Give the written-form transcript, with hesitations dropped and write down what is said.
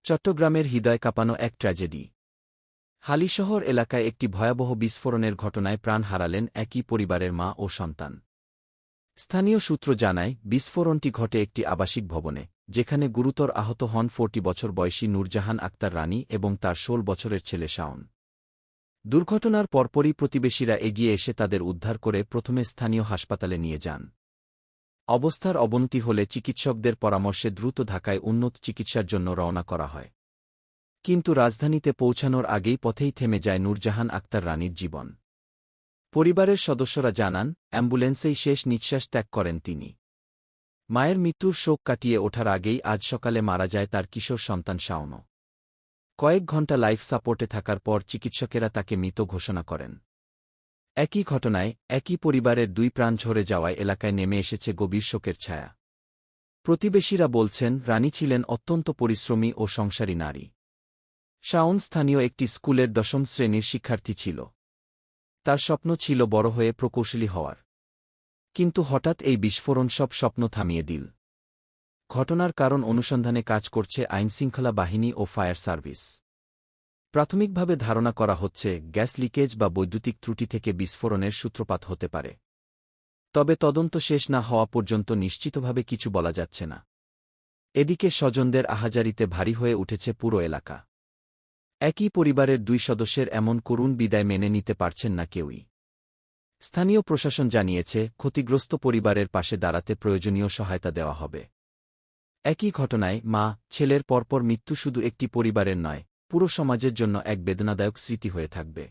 চট্টগ্রামের হৃদয় কাঁপানো এক ট্র্যাজেডি। হালিশহর এলাকায় একটি ভয়াবহ বিস্ফোরণের ঘটনায় প্রাণ হারালেন একই পরিবারের মা ও সন্তান। স্থানীয় সূত্র জানায়, বিস্ফোরণটি ঘটে একটি আবাসিক ভবনে, যেখানে গুরুতর আহত হন 40 বছর বয়সী নূরজাহান আক্তার রানী এবং তার 16 বছরের ছেলে শাওন। দুর্ঘটনার পরপরই প্রতিবেশীরা এগিয়ে এসে তাদের উদ্ধার করে প্রথমে স্থানীয় হাসপাতালে নিয়ে যান। অবস্থার অবনতি হলে চিকিৎসকদের পরামর্শে দ্রুত ঢাকায় উন্নত চিকিৎসার জন্য রওনা করা হয়। কিন্তু রাজধানীতে পৌঁছানোর আগেই পথেই থেমে যায় নূরজাহান আক্তার রানীর জীবন। পরিবারের সদস্যরা জানান, অ্যাম্বুলেন্সেই শেষ নিঃশ্বাস ত্যাগ করেন তিনি। মায়ের মৃত্যুর শোক কাটিয়ে ওঠার আগেই আজ সকালে মারা যায় তার কিশোর সন্তান শাওনও। কয়েক ঘণ্টা লাইফ সাপোর্টে থাকার পর চিকিৎসকেরা তাকে মৃত ঘোষণা করেন। একই ঘটনায় একই পরিবারের 2 প্রাণ ঝরে যাওয়ায় এলাকায় নেমে এসেছে গভীর শোকের ছায়া। প্রতিবেশীরা বলছেন, রানী ছিলেন অত্যন্ত পরিশ্রমী ও সংসারী নারী। শাওন স্থানীয় একটি স্কুলের 10ম শ্রেণীর শিক্ষার্থী ছিল। তার স্বপ্ন ছিল বড় হয়ে প্রকৌশলী হওয়ার। কিন্তু হঠাৎ এই বিস্ফোরণ সব স্বপ্ন থামিয়ে দিল। ঘটনার কারণ অনুসন্ধানে কাজ করছে আইনশৃঙ্খলা বাহিনী ও ফায়ার সার্ভিস। প্রাথমিকভাবে ধারণা করা হচ্ছে, গ্যাস লিকেজ বা বৈদ্যুতিক ত্রুটি থেকে বিস্ফোরণের সূত্রপাত হতে পারে। তবে তদন্ত শেষ না হওয়া পর্যন্ত নিশ্চিতভাবে কিছু বলা যাচ্ছে না। এদিকে স্বজনদের আহাজারিতে ভারী হয়ে উঠেছে পুরো এলাকা। একই পরিবারের 2 সদস্যের এমন করুণ বিদায় মেনে নিতে পারছেন না কেউই। স্থানীয় প্রশাসন জানিয়েছে, ক্ষতিগ্রস্ত পরিবারের পাশে দাঁড়াতে প্রয়োজনীয় সহায়তা দেওয়া হবে। একই ঘটনায় মা, ছেলের পরপর মৃত্যু শুধু একটি পরিবারের নয়, পুরো সমাজের জন্য এক বেদনাদায়ক স্মৃতি হয়ে থাকবে।